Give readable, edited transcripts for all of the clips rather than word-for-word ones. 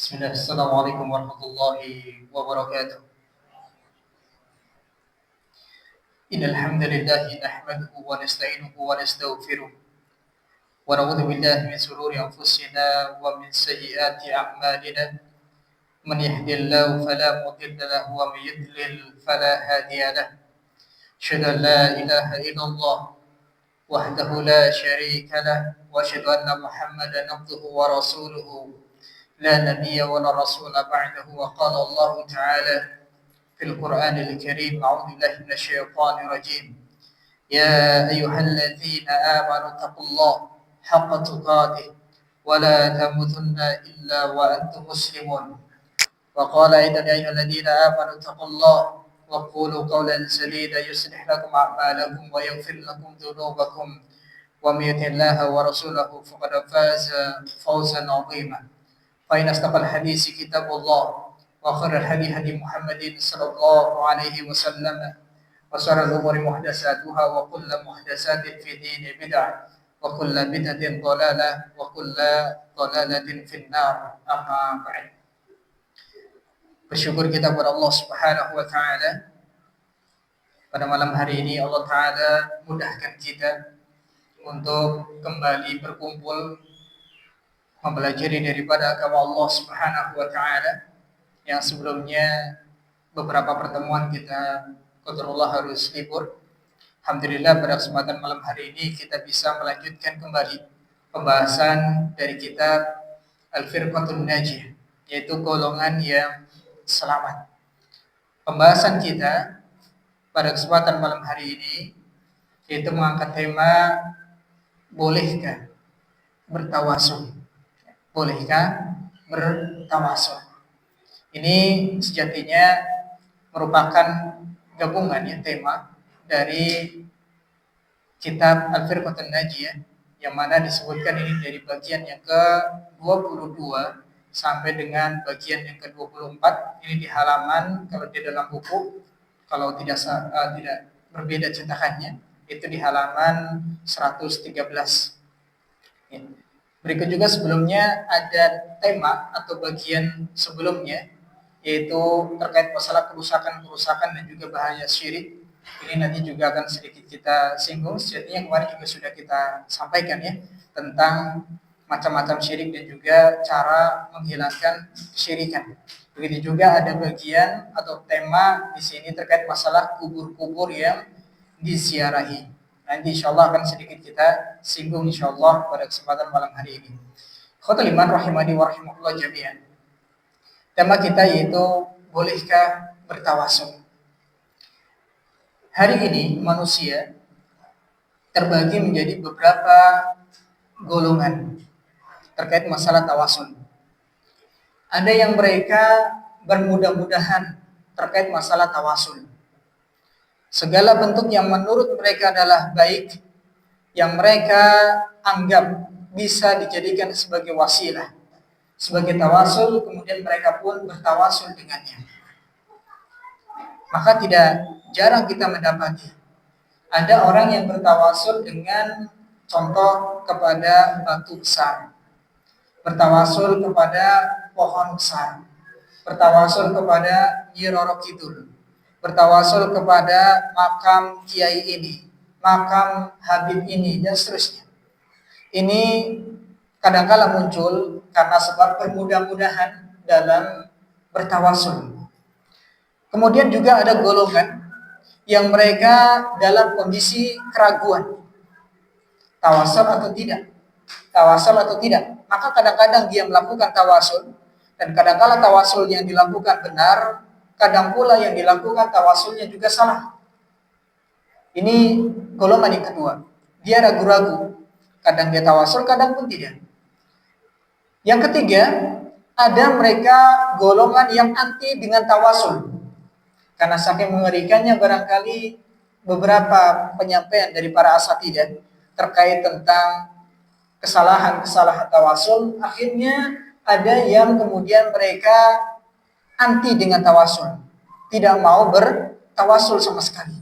Bismillah, Assalamualaikum warahmatullahi wabarakatuh. Innal hamdalillah nahmaduhu wa nasta'inuhu wa nastaghfiruh wa na'udzu billahi min shururi anfusina wa min sayyiati a'malina. Man yahdihillahu fala mudilla lahu wa may yudlil fala hadiya lahu. Asyhadu an la ilaha illallah wahdahu la syarika lahu wa asyhadu anna Muhammadan abduhu wa rasuluhu la nabiyya wa la rasula ba'dahu. Wa qala Allah ta'ala في القرآن الكريم: أعوذ بالله من الشيطان الرجيم. يا أيها الذين آمنوا اتقوا الله حق تقاته ولا تموتن إلا وأنتم مسلمون. وقال أيضا: يا أيها الذين آمنوا اتقوا الله وقولوا قولا سديدا يصلح لكم أعمالكم ويغفر لكم ذنوبكم ومن يطع الله ورسوله فقد فاز فوزا عظيما. فإن أصدق الحديث كتاب الله وخير الهدي هدي محمد صلى الله عليه وسلم وشر الأمور محدثاتها وكل محدثات في الدين بدعة وكل بدعة ضلالة وكل ضلالة في النار. أما بعد. Bersyukur kita kepada Allah Subhanahu wa taala. Pada malam hari ini Allah taala mudahkan kita untuk kembali berkumpul mempelajari daripada agama Allah Subhanahu wa taala. Yang sebelumnya beberapa pertemuan kita qadarullah harus libur. Alhamdulillah pada kesempatan malam hari ini kita bisa melanjutkan kembali pembahasan dari kitab Al-Firqatun Najiyah, yaitu golongan yang selamat. Pembahasan kita pada kesempatan malam hari ini yaitu mengangkat tema bolehkah bertawasul? Bolehkah bertawasul? Ini sejatinya merupakan gabungan ya tema dari kitab Al-Firqatun Najiyah, yang mana disebutkan ini dari bagian yang ke-22 sampai dengan bagian yang ke-24. Ini di halaman, kalau di dalam buku, kalau tidak berbeda cetakannya, itu di halaman 113. Ya. Berikut juga sebelumnya ada tema atau bagian sebelumnya, yaitu terkait masalah kerusakan dan juga bahaya syirik. Ini nanti juga akan sedikit kita singgung. Sejatinya kemarin juga sudah kita sampaikan ya, tentang macam-macam syirik dan juga cara menghilangkan kesyirikan. Begitu juga ada bagian atau tema di sini terkait masalah kubur-kubur yang diziarahi. Nanti insya Allah akan sedikit kita singgung insya Allah pada kesempatan malam hari ini. Khotul iman rahimani wa rahimahullah jami'an. Tema kita yaitu bolehkah bertawasul. Hari ini manusia terbagi menjadi beberapa golongan terkait masalah tawasul. Ada yang mereka bermudah-mudahan terkait masalah tawasul. Segala bentuk yang menurut mereka adalah baik, yang mereka anggap bisa dijadikan sebagai wasilah, sebagai tawasul, kemudian mereka pun bertawasul dengannya. Maka tidak jarang kita mendapati ada orang yang bertawasul dengan contoh kepada batu besar, bertawasul kepada pohon besar, bertawasul kepada Nyi Roro Kidul, bertawasul kepada makam kiai ini, makam Habib ini, dan seterusnya. Ini kadang-kala muncul karena sebab bermudah-mudahan dalam bertawasul. Kemudian juga ada golongan yang mereka dalam kondisi keraguan, tawasul atau tidak, maka kadang-kadang dia melakukan tawasul, dan kadang-kala tawasul yang dilakukan benar, kadang pula yang dilakukan tawasulnya juga salah. Ini golongan yang kedua, dia ragu-ragu, kadang dia tawasul, kadang pun tidak. Yang ketiga, ada mereka golongan yang anti dengan tawasul. Karena saking mengerikannya barangkali beberapa penyampaian dari para asatidzah terkait tentang kesalahan-kesalahan tawasul, akhirnya ada yang kemudian mereka anti dengan tawasul, tidak mau bertawasul sama sekali.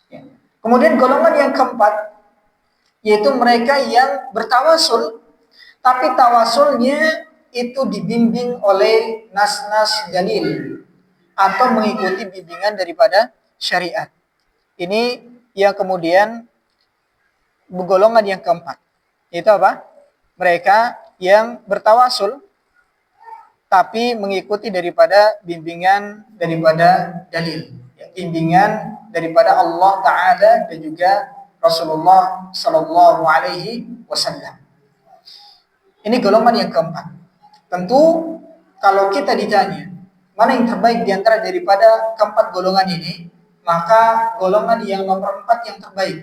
Ya. Kemudian golongan yang keempat, yaitu mereka yang bertawasul, tapi tawasulnya itu dibimbing oleh nas-nas dalil atau mengikuti bimbingan daripada syariat. Ini yang kemudian golongan yang keempat. Itu apa? Mereka yang bertawasul tapi mengikuti daripada bimbingan daripada dalil, bimbingan daripada Allah Ta'ala dan juga Rasulullah Sallallahu Alaihi Wasallam. Ini golongan yang keempat. Tentu kalau kita ditanya mana yang terbaik di antara daripada keempat golongan ini, maka golongan yang nomor 4 yang terbaik.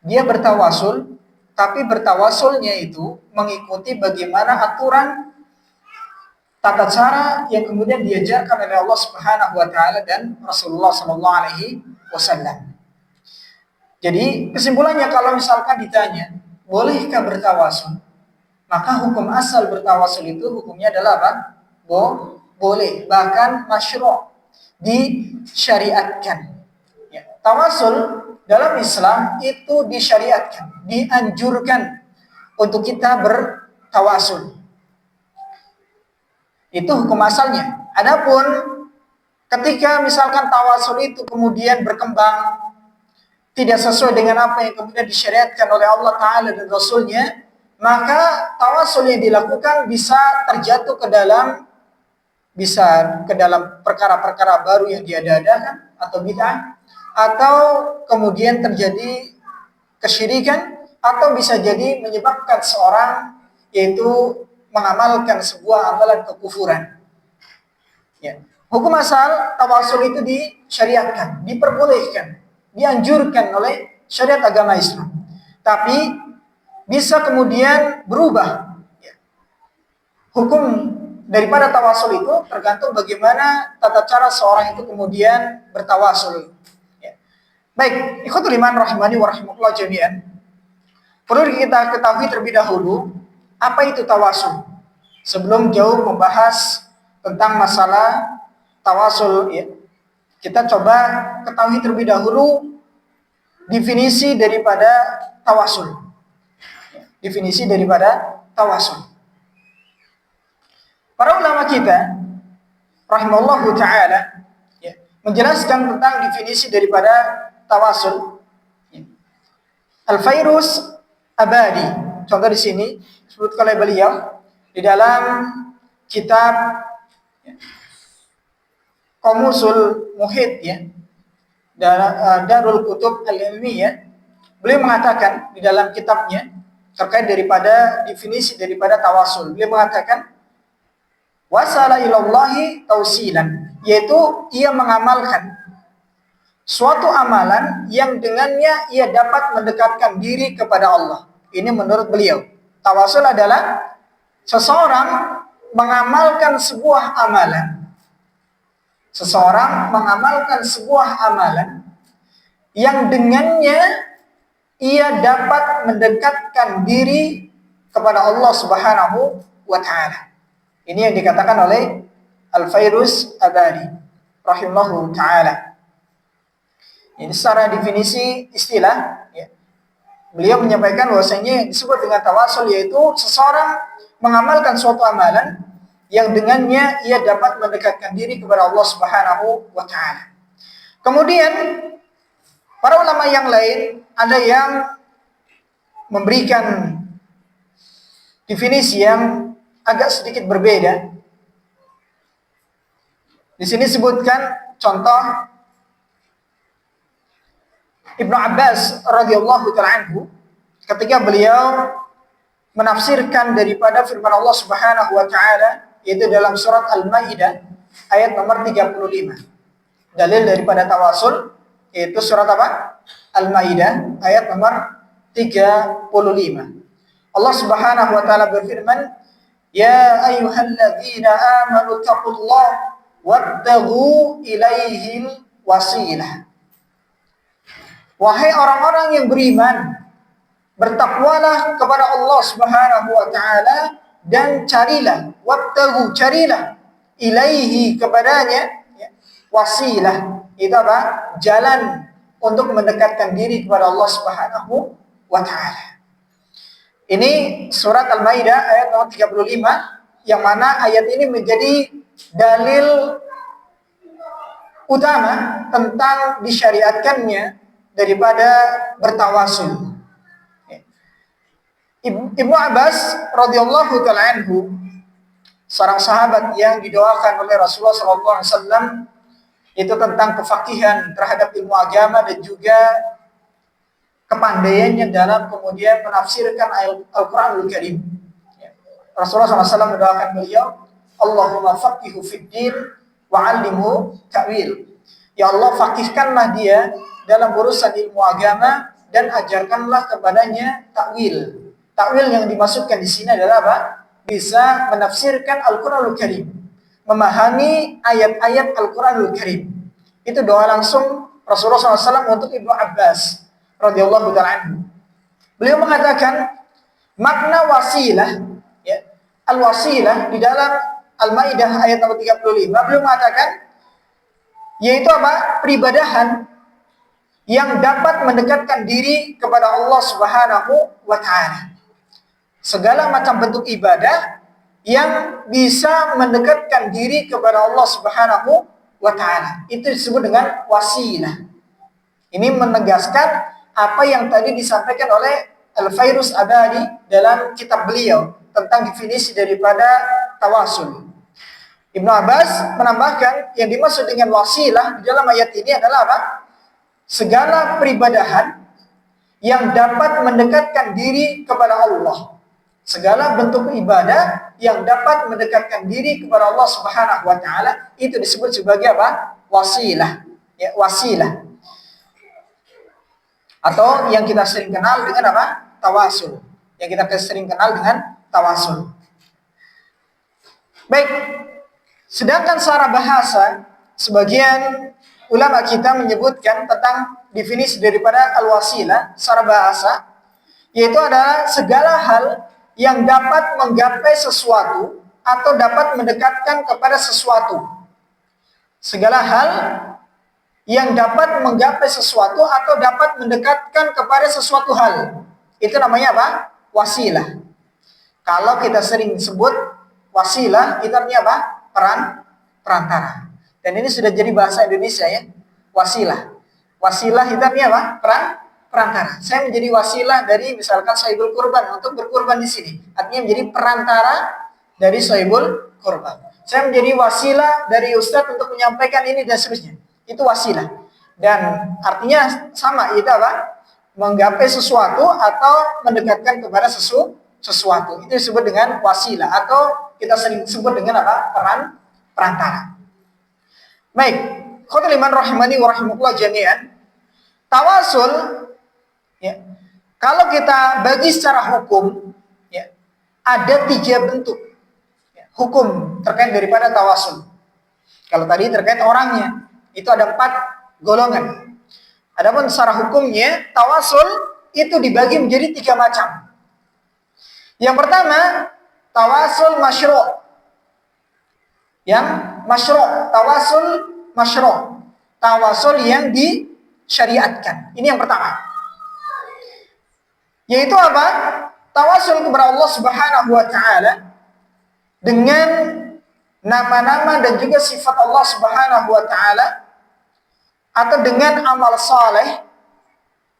Dia bertawasul, tapi bertawasulnya itu mengikuti bagaimana aturan tata cara yang kemudian diajarkan oleh Allah Subhanahu wa taala dan Rasulullah sallallahu alaihi wasallam. Jadi, kesimpulannya kalau misalkan ditanya, bolehkah bertawasul? Maka hukum asal bertawasul itu hukumnya adalah apa? Boleh, bahkan masyru', disyariatkan. Ya, tawasul dalam Islam itu disyariatkan, dianjurkan untuk kita bertawasul. Itu hukum asalnya. Adapun ketika misalkan tawasul itu kemudian berkembang tidak sesuai dengan apa yang kemudian disyariatkan oleh Allah Ta'ala dan Rasulnya, maka tawasul yang dilakukan bisa terjatuh ke dalam perkara-perkara baru yang diada-adakan atau bid'ah, atau kemudian terjadi kesyirikan, atau bisa jadi menyebabkan seorang yaitu mengamalkan sebuah amalan kekufuran. Ya. Hukum asal tawasul itu disyariatkan, diperbolehkan, dianjurkan oleh syariat agama Islam. Tapi bisa kemudian berubah. Ya. Hukum daripada tawasul itu tergantung bagaimana tata cara seorang itu kemudian bertawasul. Ya. Baik, ikhwatul iman rahimani wa rahimakumullah jami'an. Perlu kita ketahui terlebih dahulu apa itu tawasul. Sebelum jauh membahas tentang masalah tawasul, ya, kita coba ketahui terlebih dahulu definisi daripada tawasul. Definisi daripada tawasul. Para ulama kita, rahimahullahu ta'ala, ya, menjelaskan tentang definisi daripada tawasul. Ya. Al-Fairuz Abadi, contoh di sini disebutkan oleh beliau di dalam kitab Qamusul Muhit, ya, Darul Kutub Al-Ilmiyah. Beliau mengatakan di dalam kitabnya terkait daripada definisi daripada tawasul. Beliau mengatakan wasala ilallahi tausilan, yaitu ia mengamalkan suatu amalan yang dengannya ia dapat mendekatkan diri kepada Allah. Ini menurut beliau. Tawasul adalah seseorang mengamalkan sebuah amalan. Seseorang mengamalkan sebuah amalan yang dengannya ia dapat mendekatkan diri kepada Allah Subhanahu wa ta'ala. Ini yang dikatakan oleh Al-Fairuz Abadi rahimahullah ta'ala. Ini secara definisi istilah, ya, beliau menyampaikan bahwasanya disebut dengan tawasul yaitu seseorang mengamalkan suatu amalan yang dengannya ia dapat mendekatkan diri kepada Allah Subhanahu wa ta'ala. Kemudian para ulama yang lain ada yang memberikan definisi yang agak sedikit berbeda. Di sini sebutkan contoh Ibnu Abbas radhiyallahu ta'ala anhu ketika beliau menafsirkan daripada firman Allah Subhanahu wa ta'ala yaitu dalam surat Al-Maidah ayat nomor 35. Dalil daripada tawasul yaitu surat apa? Al-Maidah ayat nomor 35. Allah Subhanahu wa ta'ala berfirman, "Ya ayyuhalladzina amanu taqullaha wabtaghu ilaihil wasilah." Wahai orang-orang yang beriman, bertakwalah kepada Allah Subhanahu wa ta'ala dan carilah, wabtaghu, carilah, ilaihi, kepadanya, ya, wasilah, itu apa? Jalan untuk mendekatkan diri kepada Allah Subhanahu wa ta'ala. Ini surat Al-Maidah ayat nomor 35 yang mana ayat ini menjadi dalil utama tentang disyariatkannya daripada bertawasul. Ibnu Abbas radhiyallahu taala anhu, seorang sahabat yang didoakan oleh Rasulullah SAW, itu tentang kefakihan terhadap ilmu agama dan juga kepandaiannya dalam kemudian menafsirkan Al-Quranul Karim. Rasulullah SAW mendoakan beliau, Allahumma faqihu fid din wa 'allimhu ta'wil. Ya Allah, fakihkanlah dia dalam urusan ilmu agama dan ajarkanlah kepadanya takwil. Takwil yang dimaksudkan di sini adalah apa? Bisa menafsirkan Al-Quranul Karim, memahami ayat-ayat Al-Quranul Karim. Itu doa langsung Rasulullah SAW untuk Ibnu Abbas radhiyallahu ta'ala anhu. Beliau mengatakan makna wasilah, ya, al-wasilah di dalam Al-Maidah ayat nomor 35, beliau mengatakan yaitu apa? Peribadahan yang dapat mendekatkan diri kepada Allah Subhanahu wa taala. Segala macam bentuk ibadah yang bisa mendekatkan diri kepada Allah Subhanahu wa taala. Itu disebut dengan wasilah. Ini menegaskan apa yang tadi disampaikan oleh Al-Fairuz Abadi dalam kitab beliau tentang definisi daripada tawasul. Ibnu Abbas menambahkan yang dimaksud dengan wasilah di dalam ayat ini adalah apa? Segala peribadahan yang dapat mendekatkan diri kepada Allah. Segala bentuk ibadah yang dapat mendekatkan diri kepada Allah Subhanahu wa taala itu disebut sebagai apa? Wasilah. Ya, wasilah. Atau yang kita sering kenal dengan apa? Tawasul. Yang kita sering kenal dengan tawasul. Baik. Sedangkan secara bahasa, sebagian ulama kita menyebutkan tentang definisi daripada al-wasilah secara bahasa, yaitu adalah segala hal yang dapat menggapai sesuatu atau dapat mendekatkan kepada sesuatu. Segala hal yang dapat menggapai sesuatu atau dapat mendekatkan kepada sesuatu hal. Itu namanya apa? Wasilah. Kalau kita sering sebut wasilah, itu artinya apa? Perantara. Dan ini sudah jadi bahasa Indonesia ya. Wasilah. Wasilah itu artinya apa? Perantara. Saya menjadi wasilah dari misalkan sahibul kurban untuk berkurban di sini. Artinya menjadi perantara dari sahibul kurban. Saya menjadi wasilah dari ustadz untuk menyampaikan ini dan seterusnya. Itu wasilah. Dan artinya sama, itu apa? Menggapai sesuatu atau mendekatkan kepada sesuatu. Itu disebut dengan wasilah atau kita sering sebut dengan apa? Perantara. Baik, khotul iman rahimani wa rahimakumullah jami'an. Tawasul, ya, kalau kita bagi secara hukum, ya, ada 3 bentuk ya, hukum terkait daripada tawasul. Kalau tadi terkait orangnya, itu ada 4 golongan. Adapun secara hukumnya, tawasul itu dibagi menjadi 3 macam. Yang pertama, tawasul masyru'. Yang masyru', tawasul masyru'. Tawasul yang disyariatkan. Ini yang pertama. Yaitu apa? Tawasul kepada Allah Subhanahu wa taala dengan nama-nama dan juga sifat Allah Subhanahu wa taala atau dengan amal saleh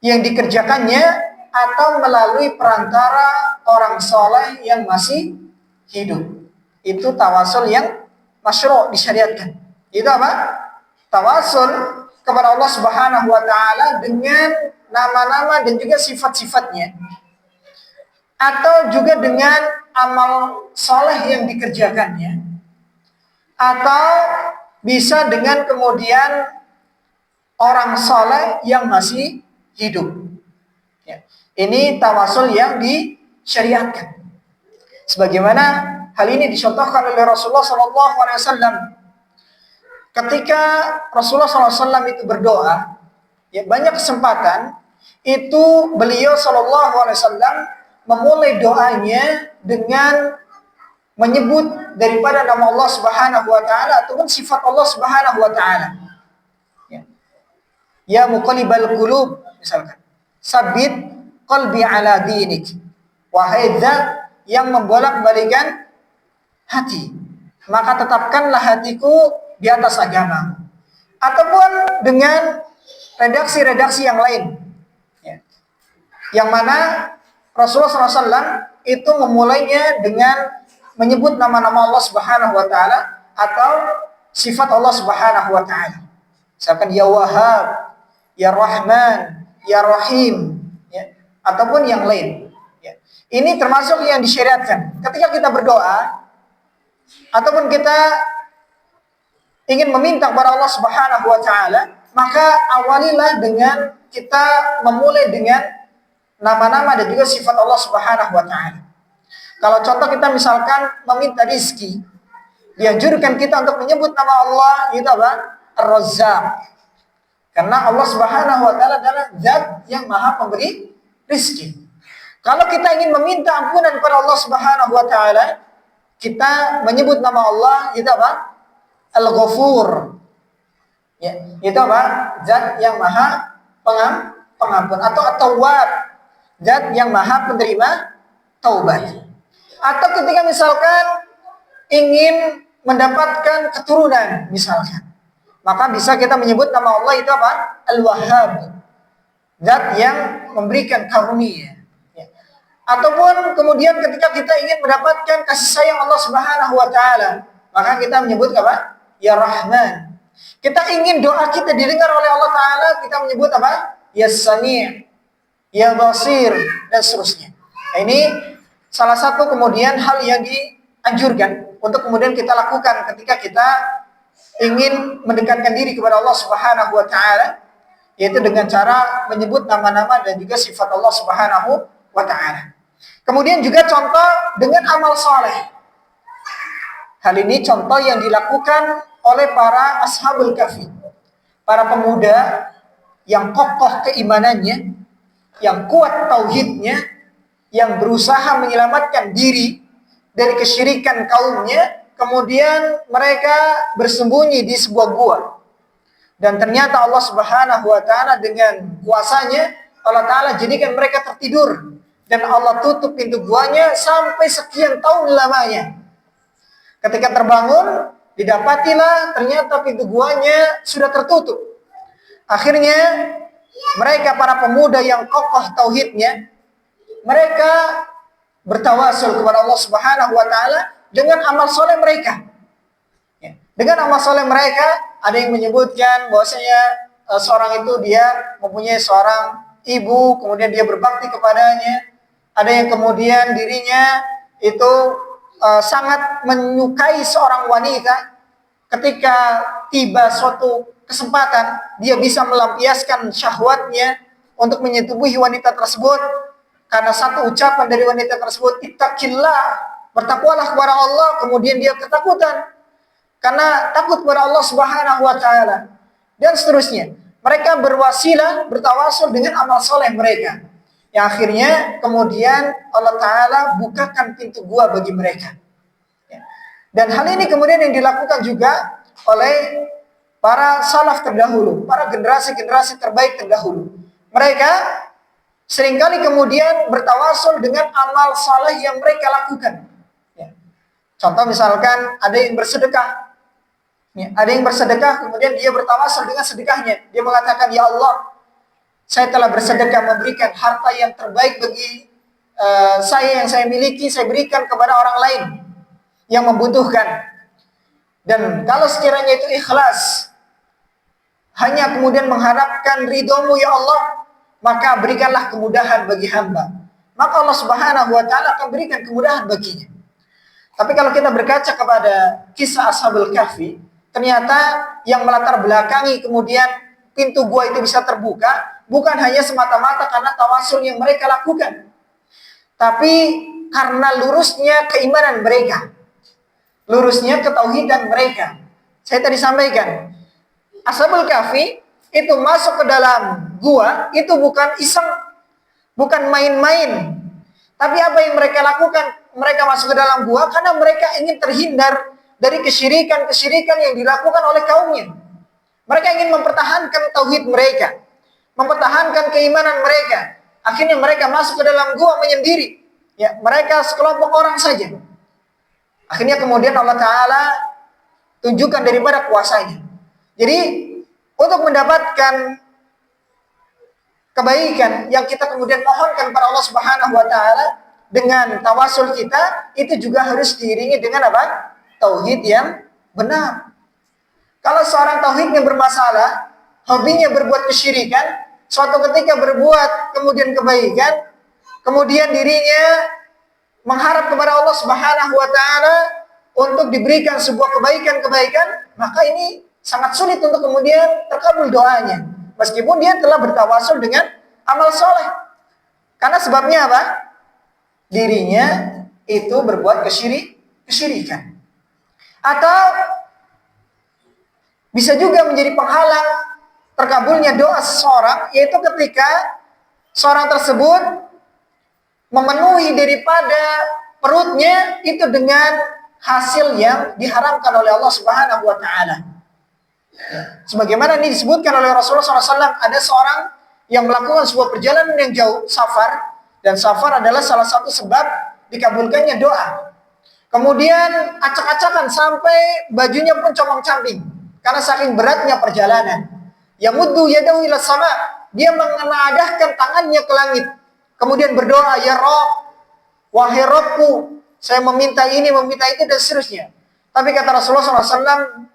yang dikerjakannya atau melalui perantara orang saleh yang masih hidup. Itu tawasul yang masyru' disyariatkan. Itu apa? Tawasul kepada Allah Subhanahu wa taala dengan nama-nama dan juga sifat-sifatnya. Atau juga dengan amal saleh yang dikerjakannya. Atau bisa dengan kemudian orang saleh yang masih hidup. Ya. Ini tawasul yang disyariatkan. Sebagaimana hal ini dicontohkan oleh Rasulullah SAW. Ketika Rasulullah SAW itu berdoa, ya banyak kesempatan itu beliau SAW memulai doanya dengan menyebut daripada nama Allah Subhanahu wa taala ataupun sifat Allah Subhanahu wa taala. Ya muqallibal qulub, misalkan, sabit qalbi ala dinik. Wahai zat yang membolak-balikan hati, maka tetapkanlah hatiku di atas agama. Ataupun dengan redaksi-redaksi yang lain, ya, yang mana Rasulullah SAW itu memulainya dengan menyebut nama-nama Allah Subhanahu Wa Taala atau sifat Allah Subhanahu Wa Taala. Misalkan Ya Wahhab, Ya Rahman, Ya Rahim, ya, ataupun yang lain. Ya. Ini termasuk yang disyariatkan. Ketika kita berdoa ataupun kita ingin meminta kepada Allah Subhanahu Wa Taala, maka awalilah dengan kita memulai dengan nama-nama dan juga sifat Allah Subhanahu Wa Taala. Kalau contoh kita misalkan meminta rizki, dianjurkan kita untuk menyebut nama Allah itu apa? Ar-Razzaq. Karena Allah Subhanahu Wa Taala adalah Zat yang Maha Pemberi rizki. Kalau kita ingin meminta ampunan kepada Allah Subhanahu Wa Taala, kita menyebut nama Allah itu apa? Al-Ghafur. Ya, itu apa? Zat yang Maha Pengampun atau At-Tawwab, Zat yang Maha Penerima taubat. Atau ketika misalkan ingin mendapatkan keturunan misalkan, maka bisa kita menyebut nama Allah itu apa? Al-Wahhab, Zat yang memberikan karunia. Ya. Ataupun kemudian ketika kita ingin mendapatkan kasih sayang Allah Subhanahu Wa Taala, maka kita menyebut apa? Ya Rahman. Kita ingin doa kita didengar oleh Allah Ta'ala, kita menyebut apa? Ya Sami', Ya Basir, dan seterusnya. Nah, ini salah satu kemudian hal yang dianjurkan untuk kemudian kita lakukan ketika kita ingin mendekatkan diri kepada Allah Subhanahu Wa Ta'ala, yaitu dengan cara menyebut nama-nama dan juga sifat Allah Subhanahu Wa Ta'ala. Kemudian juga contoh dengan amal soleh. Hal ini contoh yang dilakukan oleh para ashabul kahfi, para pemuda yang kokoh keimanannya, yang kuat tauhidnya, yang berusaha menyelamatkan diri dari kesyirikan kaumnya. Kemudian mereka bersembunyi di sebuah gua, dan ternyata Allah Subhanahu Wa Taala dengan kuasanya, Allah Taala jadikan mereka tertidur, dan Allah tutup pintu guanya sampai sekian tahun lamanya. Ketika terbangun, didapatilah ternyata pintu guanya sudah tertutup. Akhirnya mereka para pemuda yang kokoh tauhidnya, mereka bertawasul kepada Allah Subhanahu Wa Taala dengan amal soleh mereka. Ya. Dengan amal soleh mereka, ada yang menyebutkan bahwasanya seorang itu dia mempunyai seorang ibu, kemudian dia berbakti kepadanya. Ada yang kemudian dirinya itu sangat menyukai seorang wanita. Ketika tiba suatu kesempatan, dia bisa melampiaskan syahwatnya untuk menyetubuhi wanita tersebut karena satu ucapan dari wanita tersebut, ittaqillah, bertakwalah kepada Allah. Kemudian dia ketakutan karena takut kepada Allah Subhanahu Wa Taala, dan seterusnya. Mereka berwasilah, bertawasul dengan amal soleh mereka, yang akhirnya kemudian Allah Ta'ala bukakan pintu gua bagi mereka. Dan hal ini kemudian yang dilakukan juga oleh para salaf terdahulu, para generasi-generasi terbaik terdahulu. Mereka seringkali kemudian bertawasul dengan amal saleh yang mereka lakukan. Contoh misalkan ada yang bersedekah, ada yang bersedekah, kemudian dia bertawasul dengan sedekahnya. Dia mengatakan, Ya Allah, saya telah bersedekah memberikan harta yang terbaik bagi saya yang saya miliki, saya berikan kepada orang lain yang membutuhkan. Dan kalau sekiranya itu ikhlas, hanya kemudian mengharapkan ridhomu ya Allah, maka berikanlah kemudahan bagi hamba. Maka Allah Subhanahu Wa Taala akan berikan kemudahan baginya. Tapi kalau kita berkaca kepada kisah Ashabul Kahfi, ternyata yang melatar belakangi kemudian pintu gua itu bisa terbuka bukan hanya semata-mata karena tawasul yang mereka lakukan, tapi karena lurusnya keimanan mereka, lurusnya ketauhidan mereka. Saya tadi sampaikan, Ashabul Kahfi itu masuk ke dalam gua itu bukan iseng, bukan main-main. Tapi apa yang mereka lakukan? Mereka masuk ke dalam gua karena mereka ingin terhindar dari kesyirikan-kesyirikan yang dilakukan oleh kaumnya. Mereka ingin mempertahankan tauhid mereka, mempertahankan keimanan mereka. Akhirnya mereka masuk ke dalam gua menyendiri. Ya, mereka sekelompok orang saja. Akhirnya kemudian Allah Ta'ala tunjukkan daripada kuasanya. Jadi untuk mendapatkan kebaikan yang kita kemudian mohonkan kepada Allah Subhanahu wa taala dengan tawasul kita, itu juga harus diiringi dengan apa? Tauhid yang benar. Kalau seorang tauhidnya bermasalah, hobinya berbuat kesyirikan, suatu ketika berbuat kemudian kebaikan, kemudian dirinya mengharap kepada Allah Subhanahu wa taala untuk diberikan sebuah kebaikan-kebaikan, maka ini sangat sulit untuk kemudian terkabul doanya. Meskipun dia telah bertawasul dengan amal soleh. Karena sebabnya apa? Dirinya itu berbuat kesyirikan. Atau bisa juga menjadi penghalang terkabulnya doa seseorang, yaitu ketika seorang tersebut memenuhi daripada perutnya itu dengan hasil yang diharamkan oleh Allah Subhanahu wa taala. Sebagaimana ini disebutkan oleh Rasulullah SAW, ada seorang yang melakukan sebuah perjalanan yang jauh, safar, dan safar adalah salah satu sebab dikabulkannya doa. Kemudian acak-acakan sampai bajunya pun comong-camping karena saking beratnya perjalanan. Yamuddu yadahu ila sama, dia menengadahkan tangannya ke langit. Kemudian berdoa, ya Rabb, wahai Rabbku, saya meminta ini, meminta itu, dan seterusnya. Tapi kata Rasulullah SAW,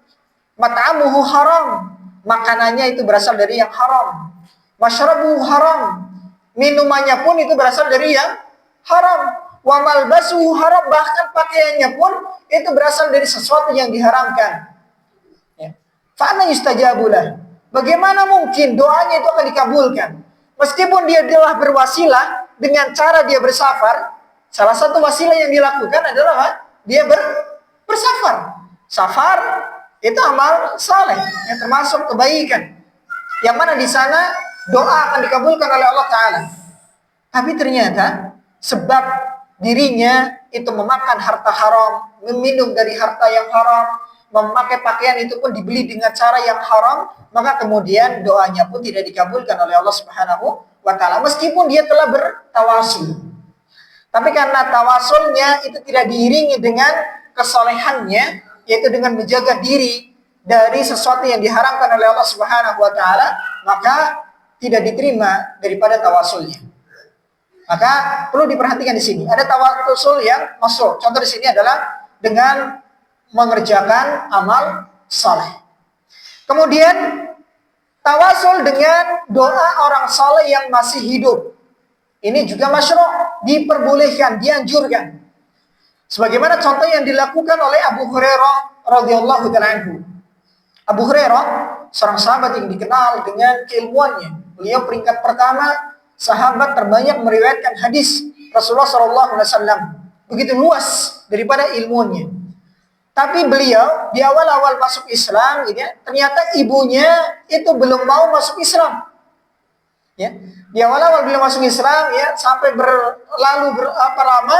mat'amuhu haram, makanannya itu berasal dari yang haram. Masyrabuhu haram, minumannya pun itu berasal dari yang haram. Wa malbasuhu haram, bahkan pakaiannya pun itu berasal dari sesuatu yang diharamkan. Fa'ana yustajabulah, bagaimana mungkin doanya itu akan dikabulkan? Meskipun dia telah berwasilah dengan cara dia bersafar, salah satu wasilah yang dilakukan adalah apa? Dia bersafar. Safar itu amal saleh yang termasuk kebaikan, yang mana di sana doa akan dikabulkan oleh Allah Ta'ala. Tapi ternyata sebab dirinya itu memakan harta haram, meminum dari harta yang haram, memakai pakaian itu pun dibeli dengan cara yang haram, maka kemudian doanya pun tidak dikabulkan oleh Allah Subhanahu wa taala meskipun dia telah bertawasul. Tapi karena tawasulnya itu tidak diiringi dengan kesolehannya, yaitu dengan menjaga diri dari sesuatu yang diharamkan oleh Allah Subhanahu wa taala, maka tidak diterima daripada tawasulnya. Maka perlu diperhatikan di sini. Ada tawasul yang masuk. Contoh di sini adalah dengan mengerjakan amal saleh. Kemudian tawasul dengan doa orang saleh yang masih hidup. Ini juga masyru', diperbolehkan, dianjurkan. Sebagaimana contoh yang dilakukan oleh Abu Hurairah radhiyallahu ta'ala anhu. Abu Hurairah seorang sahabat yang dikenal dengan keilmuannya. Beliau peringkat pertama sahabat terbanyak meriwayatkan hadis Rasulullah SAW. Begitu luas daripada ilmunya. Tapi beliau di awal-awal masuk Islam, gitu ya, ternyata ibunya itu belum mau masuk Islam. Ya, di awal-awal beliau masuk Islam, ya, sampai berlalu berapa lama,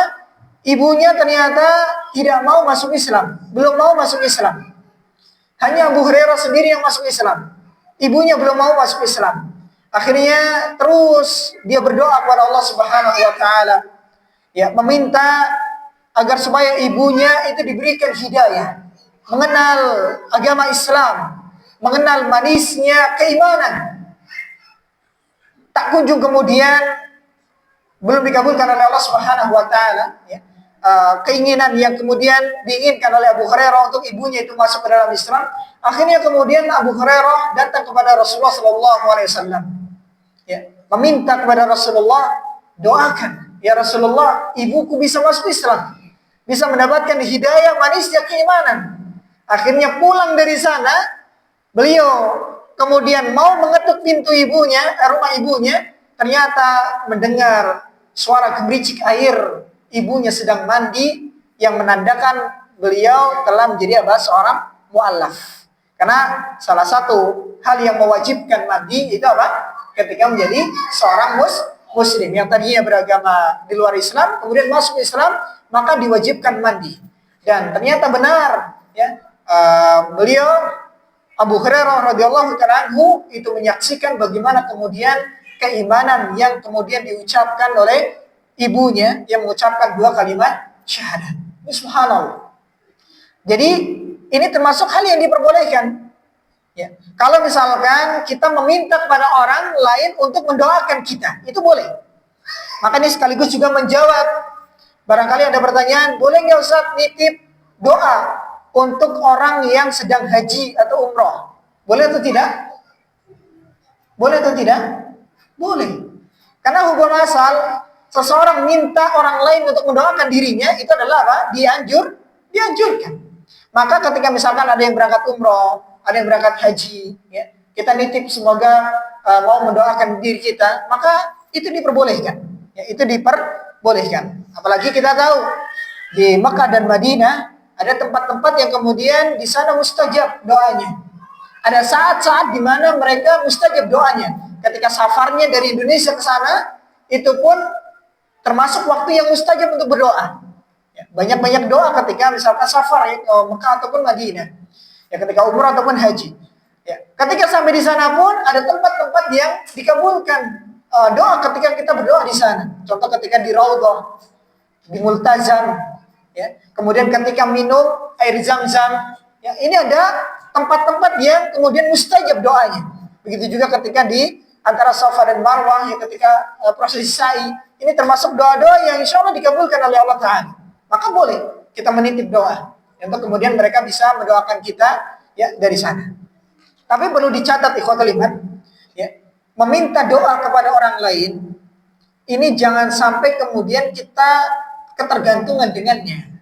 ibunya ternyata tidak mau masuk Islam, belum mau masuk Islam. Hanya Abu Hurairah sendiri yang masuk Islam. Ibunya belum mau masuk Islam. Akhirnya terus dia berdoa kepada Allah Subhanahu wa taala, ya, meminta agar supaya ibunya itu diberikan hidayah, mengenal agama Islam, mengenal manisnya keimanan. Tak kunjung kemudian belum dikabulkan oleh Allah Subhanahu wa taala, ya. Keinginan yang kemudian diinginkan oleh Abu Hurairah untuk ibunya itu masuk ke dalam Islam. Akhirnya kemudian Abu Hurairah datang kepada Rasulullah SAW, ya, meminta kepada Rasulullah, doakan ya Rasulullah, ibuku bisa masuk Islam, bisa mendapatkan hidayah manisnya keimanan. Akhirnya pulang dari sana, beliau kemudian mau mengetuk pintu ibunya, rumah ibunya, ternyata mendengar suara gemericik air. Ibunya sedang mandi, yang menandakan beliau telah menjadi seorang mu'allaf. Karena salah satu hal yang mewajibkan mandi itu apa? Ketika menjadi seorang muslim yang tadinya beragama di luar Islam, kemudian masuk Islam, maka diwajibkan mandi. Dan ternyata benar, ya, beliau Abu Hurairah radhiyallahu ta'ala anhu itu menyaksikan bagaimana kemudian keimanan yang kemudian diucapkan oleh ibunya yang mengucapkan dua kalimat syahadat. Ini subhanallah. Jadi ini termasuk hal yang diperbolehkan. Ya. Kalau misalkan kita meminta kepada orang lain untuk mendoakan kita, itu boleh. Makanya sekaligus juga menjawab. Barangkali ada pertanyaan, boleh nggak Ustaz nitip doa untuk orang yang sedang haji atau umroh? Boleh atau tidak? Boleh atau tidak? Boleh. Karena hukum asal seseorang minta orang lain untuk mendoakan dirinya itu adalah apa? Dianjurkan. Maka ketika misalkan ada yang berangkat umroh, ada yang berangkat haji, ya, kita nitip semoga mau mendoakan diri kita, maka itu diperbolehkan. Ya, itu diperbolehkan. Apalagi kita tahu di Mekah dan Madinah ada tempat-tempat yang kemudian di sana mustajab doanya. Ada saat-saat di mana mereka mustajab doanya. Ketika safarnya dari Indonesia ke sana, itu pun termasuk waktu yang mustajab untuk berdoa. Ya, banyak-banyak doa ketika misalkan safar ya, ke Mekah ataupun Madinah. Ya, ketika umrah ataupun haji. Ya, ketika sampai di sana pun ada tempat-tempat yang dikabulkan doa ketika kita berdoa di sana. Contoh ketika di Raudhah, di Multazam, ya. Kemudian ketika minum air Zam-Zam, ya, ini ada tempat-tempat yang kemudian mustajab doanya. Begitu juga ketika di antara Safa dan Marwah, ya, ketika prosesi sa'i, ini termasuk doa-doa yang insya Allah dikabulkan oleh Allah Ta'ala. Maka boleh kita menitip doa untuk kemudian mereka bisa mendoakan kita ya dari sana. Tapi perlu dicatat ikhwatul iman, ya, meminta doa kepada orang lain ini jangan sampai kemudian kita ketergantungan dengannya.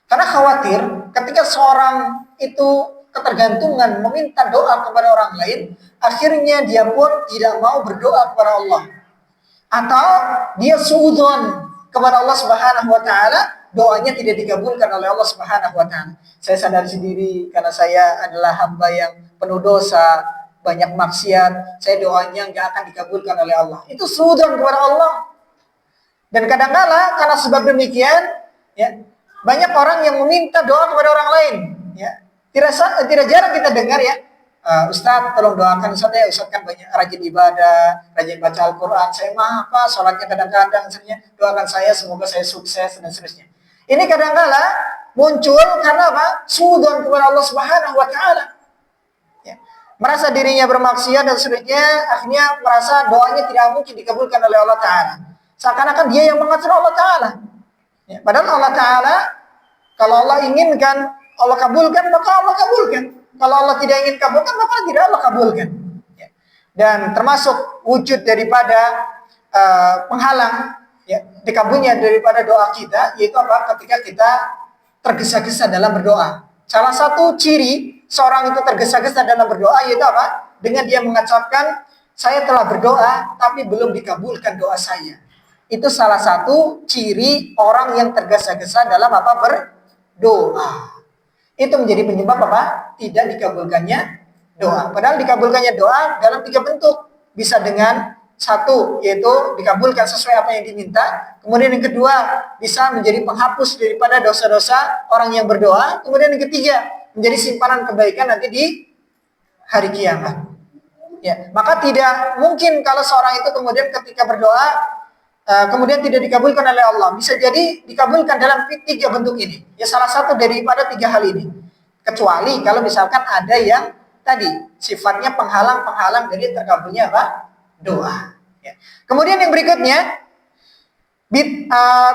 Karena khawatir ketika seorang itu ketergantungan meminta doa kepada orang lain, akhirnya dia pun tidak mau berdoa kepada Allah. Atau dia suudzon kepada Allah Subhanahu wa taala, doanya tidak dikabulkan oleh Allah Subhanahu wa taala. Saya sadar sendiri karena saya adalah hamba yang penuh dosa, banyak maksiat, saya doanya enggak akan dikabulkan oleh Allah. Itu suudzon kepada Allah. Dan kadang-kala karena sebab demikian, ya, banyak orang yang meminta doa kepada orang lain, ya. Tidak jarang kita dengar ya, Ustaz tolong doakan Ustaz ya, Ustaz kan banyak rajin ibadah, rajin baca Al-Quran, saya mah apa, sholatnya kadang-kadang, doakan saya semoga saya sukses dan seterusnya. Ini kadang-kala muncul karena apa? Suudzon kepada Allah Subhanahu wa taala. Ya. Merasa dirinya bermaksiat dan seterusnya, akhirnya merasa doanya tidak mungkin dikabulkan oleh Allah Ta'ala. Seakan-akan dia yang mengatur Allah Ta'ala. Ya. Padahal Allah Ta'ala, kalau Allah inginkan Allah kabulkan, maka Allah kabulkan. Kalau Allah tidak ingin kabulkan, maka tidak Allah kabulkan. Ya. Dan termasuk wujud daripada penghalang ya, dikabulnya daripada doa kita, yaitu apa? Ketika kita tergesa-gesa dalam berdoa. Salah satu ciri seorang itu tergesa-gesa dalam berdoa yaitu apa? Dengan dia mengucapkan, saya telah berdoa tapi belum dikabulkan doa saya. Itu salah satu ciri orang yang tergesa-gesa dalam apa? Berdoa. Itu menjadi penyebab apa? Tidak dikabulkannya doa. Padahal dikabulkannya doa dalam 3 bentuk. Bisa dengan satu, yaitu dikabulkan sesuai apa yang diminta. Kemudian yang kedua, bisa menjadi penghapus daripada dosa-dosa orang yang berdoa. Kemudian yang ketiga, menjadi simpanan kebaikan nanti di hari kiamat. Ya, maka tidak mungkin kalau seorang itu kemudian ketika berdoa kemudian tidak dikabulkan oleh Allah. Bisa jadi dikabulkan dalam 3 bentuk ini. Ya, salah satu daripada 3 hal ini. Kecuali kalau misalkan ada yang tadi sifatnya penghalang-penghalang dari terkabulnya apa? Doa. Ya. Kemudian yang berikutnya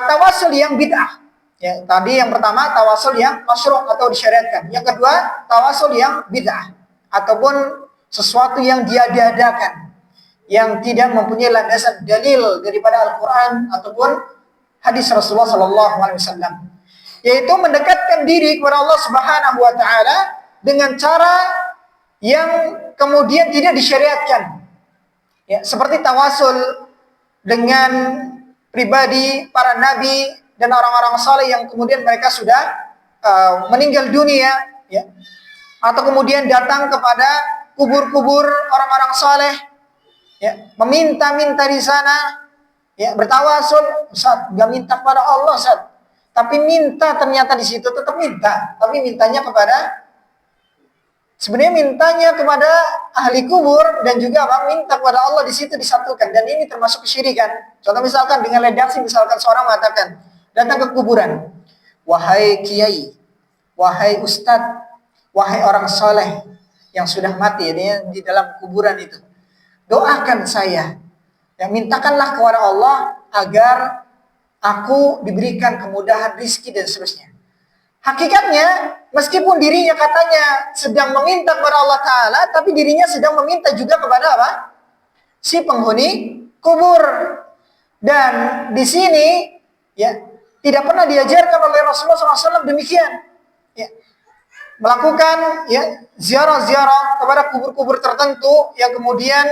tawasul yang bid'ah. Ya, tadi yang pertama tawasul yang masyru' atau disyariatkan. Yang kedua tawasul yang bid'ah ataupun sesuatu yang diadakan, yang tidak mempunyai landasan dalil daripada Al-Quran ataupun hadis Rasulullah SAW, yaitu mendekatkan diri kepada Allah Subhanahu Wa Taala dengan cara yang kemudian tidak disyariatkan. Ya, seperti tawasul dengan pribadi para nabi dan orang-orang saleh yang kemudian mereka sudah meninggal dunia, ya, atau kemudian datang kepada kubur-kubur orang-orang saleh, ya, meminta-minta di sana, ya, bertawasul. Ustaz, nggak minta kepada Allah, Ustaz, tapi minta ternyata di situ tetap minta, tapi mintanya kepada sebenarnya mintanya kepada ahli kubur dan juga apa? Minta kepada Allah di situ disatukan, dan ini termasuk kesyirikan. Contoh misalkan dengan redaksi, misalkan seorang mengatakan datang ke kuburan, wahai kiai, wahai ustadz, wahai orang soleh yang sudah mati di dalam kuburan itu, doakan saya, ya, mintakanlah kepada Allah agar aku diberikan kemudahan rizki dan seterusnya. Hakikatnya, meskipun dirinya katanya sedang meminta kepada Allah Ta'ala, tapi dirinya sedang meminta juga kepada apa? Si penghuni kubur. Dan di sini, ya, tidak pernah diajarkan oleh Rasulullah SAW demikian. Ya, melakukan, ya, ziarah-ziarah kepada kubur-kubur tertentu yang kemudian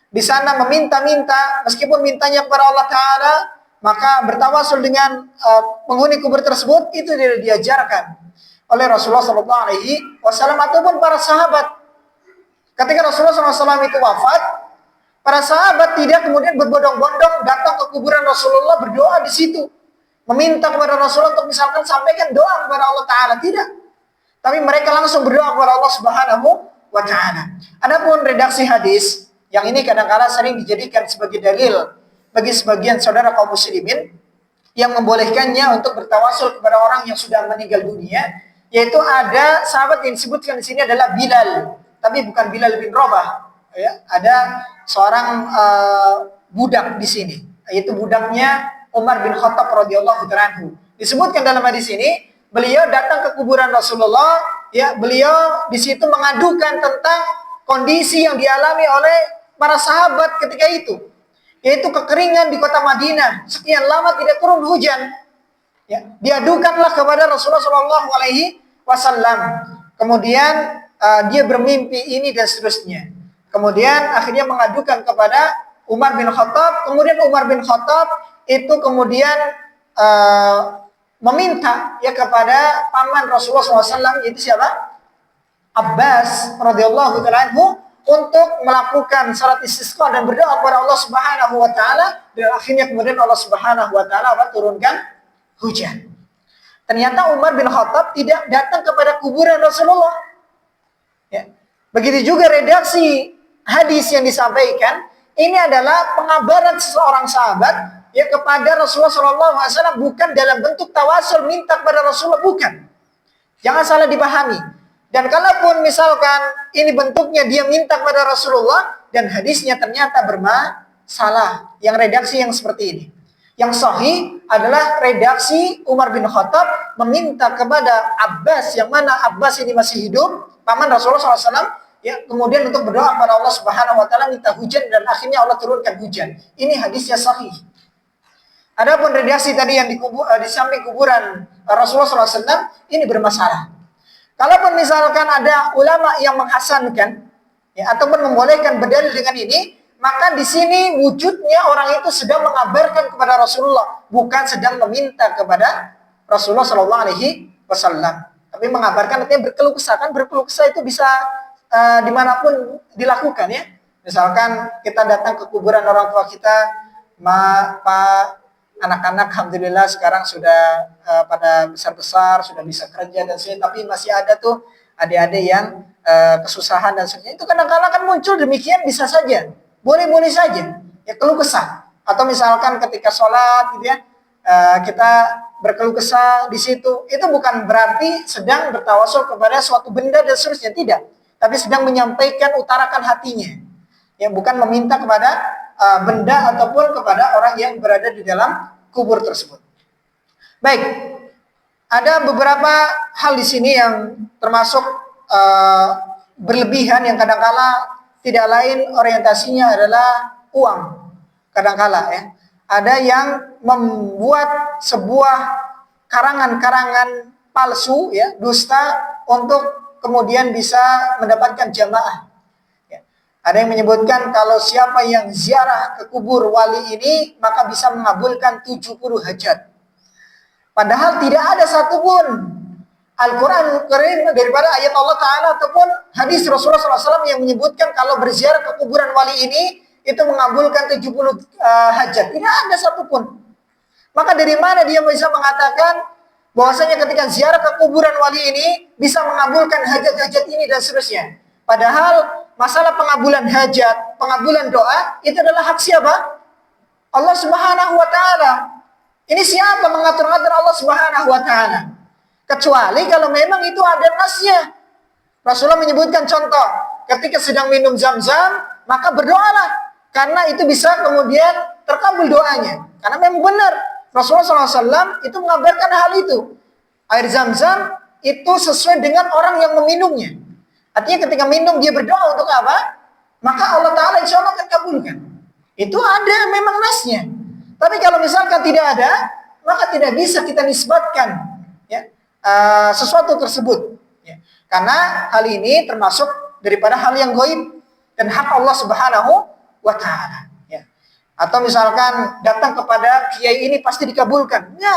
di sana meminta-minta, meskipun mintanya kepada Allah Ta'ala, maka bertawasul dengan penghuni kubur tersebut, itu tidak diajarkan oleh Rasulullah SAW ataupun para sahabat. Ketika Rasulullah SAW itu wafat, para sahabat tidak kemudian berbondong-bondong datang ke kuburan Rasulullah berdoa di situ, meminta kepada Rasulullah untuk misalkan sampaikan doa kepada Allah Ta'ala, tidak. Tapi mereka langsung berdoa kepada Allah Subhanahu wa Ta'ala. Adapun redaksi hadis, yang ini kadang-kala sering dijadikan sebagai dalil bagi sebagian saudara kaum muslimin yang membolehkannya untuk bertawasul kepada orang yang sudah meninggal dunia, yaitu ada sahabat yang disebutkan di sini adalah Bilal, tapi bukan Bilal bin Rabah, ya. Ada seorang budak di sini, yaitu budaknya Umar bin Khattab radhiyallahu anhu. Disebutkan dalam hadis ini, beliau datang ke kuburan Rasulullah, ya, beliau di situ mengadukan tentang kondisi yang dialami oleh para sahabat ketika itu, yaitu kekeringan di kota Madinah, sekian lama tidak turun hujan. Ya, diadukanlah kepada Rasulullah SAW. Kemudian dia bermimpi ini dan seterusnya. Kemudian akhirnya mengadukan kepada Umar bin Khattab. Kemudian Umar bin Khattab itu kemudian meminta, ya, kepada paman Rasulullah SAW, yaitu siapa? Abbas radhiyallahu anhu, untuk melakukan salat istisqa dan berdoa kepada Allah Subhanahu wa Ta'ala, dan akhirnya kemudian Allah Subhanahu wa Ta'ala turunkan hujan. Ternyata Umar bin Khattab tidak datang kepada kuburan Rasulullah. Ya. Begitu juga redaksi hadis yang disampaikan, ini adalah pengabaran seseorang sahabat, ya, kepada Rasulullah SAW, bukan dalam bentuk tawasul minta kepada Rasulullah, bukan. Jangan salah dipahami. Dan kalaupun misalkan ini bentuknya dia minta kepada Rasulullah dan hadisnya ternyata bermasalah, yang redaksi yang seperti ini, yang sahih adalah redaksi Umar bin Khattab meminta kepada Abbas, yang mana Abbas ini masih hidup, paman Rasulullah SAW, ya, kemudian untuk berdoa kepada Allah Subhanahu wa Ta'ala minta hujan, dan akhirnya Allah turunkan hujan. Ini hadisnya sahih. Adapun redaksi tadi yang di samping kuburan Rasulullah SAW, ini bermasalah. Kalaupun misalkan ada ulama yang menghasankan, ya, ataupun membolehkan berdalil dengan ini, maka di sini wujudnya orang itu sedang mengabarkan kepada Rasulullah, bukan sedang meminta kepada Rasulullah SAW. Tapi mengabarkan artinya berkeluh kesah, kan berkeluh kesah itu bisa dimanapun dilakukan, ya. Misalkan kita datang ke kuburan orang tua kita, Pak, anak-anak alhamdulillah sekarang sudah pada besar-besar, sudah bisa kerja dan sebagainya, tapi masih ada tuh adik-adik yang kesusahan dan sebagainya. Itu kadang-kadang kan muncul demikian, bisa saja, boleh-boleh saja, ya, keluh kesah. Atau misalkan ketika sholat, gitu ya, kita berkeluh kesah di situ, itu bukan berarti sedang bertawasul kepada suatu benda dan seterusnya, tidak. Tapi sedang menyampaikan, utarakan hatinya, ya, bukan meminta kepada benda ataupun kepada orang yang berada di dalam kubur tersebut. Baik, ada beberapa hal di sini yang termasuk berlebihan, yang kadangkala tidak lain orientasinya adalah uang. Kadangkala, ya, ada yang membuat sebuah karangan-karangan palsu, ya, dusta, untuk kemudian bisa mendapatkan jamaah. Ada yang menyebutkan kalau siapa yang ziarah ke kubur wali ini, maka bisa mengabulkan 70 hajat. Padahal tidak ada satupun Al-Quran Karim daripada ayat Allah Ta'ala ataupun hadis Rasulullah SAW yang menyebutkan kalau berziarah ke kuburan wali ini, itu mengabulkan 70 hajat. Tidak ada satupun. Maka dari mana dia bisa mengatakan bahwasanya ketika ziarah ke kuburan wali ini bisa mengabulkan hajat-hajat ini dan seterusnya? Padahal masalah pengabulan hajat, pengabulan doa, itu adalah hak siapa? Allah Subhanahu wa Ta'ala. Ini siapa mengatur-ngatur? Allah Subhanahu wa Ta'ala. Kecuali kalau memang itu ada nasnya. Rasulullah menyebutkan contoh, ketika sedang minum zam-zam, maka berdoalah. Karena itu bisa kemudian terkabul doanya. Karena memang benar, Rasulullah SAW itu mengabarkan hal itu. Air zam-zam itu sesuai dengan orang yang meminumnya. Artinya ketika minum dia berdoa untuk apa? Maka Allah Ta'ala insya Allah akan kabulkan. Itu ada memang nasnya. Tapi kalau misalkan tidak ada, maka tidak bisa kita nisbatkan ya, sesuatu tersebut. Ya. Karena hal ini termasuk daripada hal yang gaib dan hak Allah Subhanahu wa Ta'ala. Ya. Atau misalkan datang kepada kiai ini pasti dikabulkan. Ya.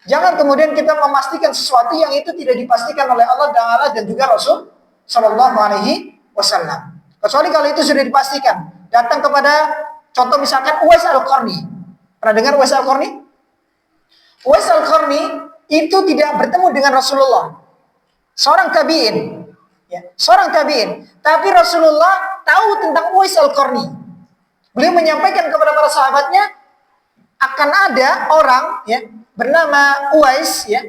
Jangan kemudian kita memastikan sesuatu yang itu tidak dipastikan oleh Allah Ta'ala dan juga Rasul Sallallahu Alaihi Wasallam. Kecuali kalau itu sudah dipastikan. Datang kepada contoh misalkan Uwais Al-Qarni. Pernah dengar Uwais Al-Qarni? Uwais Al-Qarni itu tidak bertemu dengan Rasulullah. Seorang tabi'in. Ya, seorang tabi'in. Tapi Rasulullah tahu tentang Uwais Al-Qarni. Beliau menyampaikan kepada para sahabatnya akan ada orang ya bernama Uwais ya,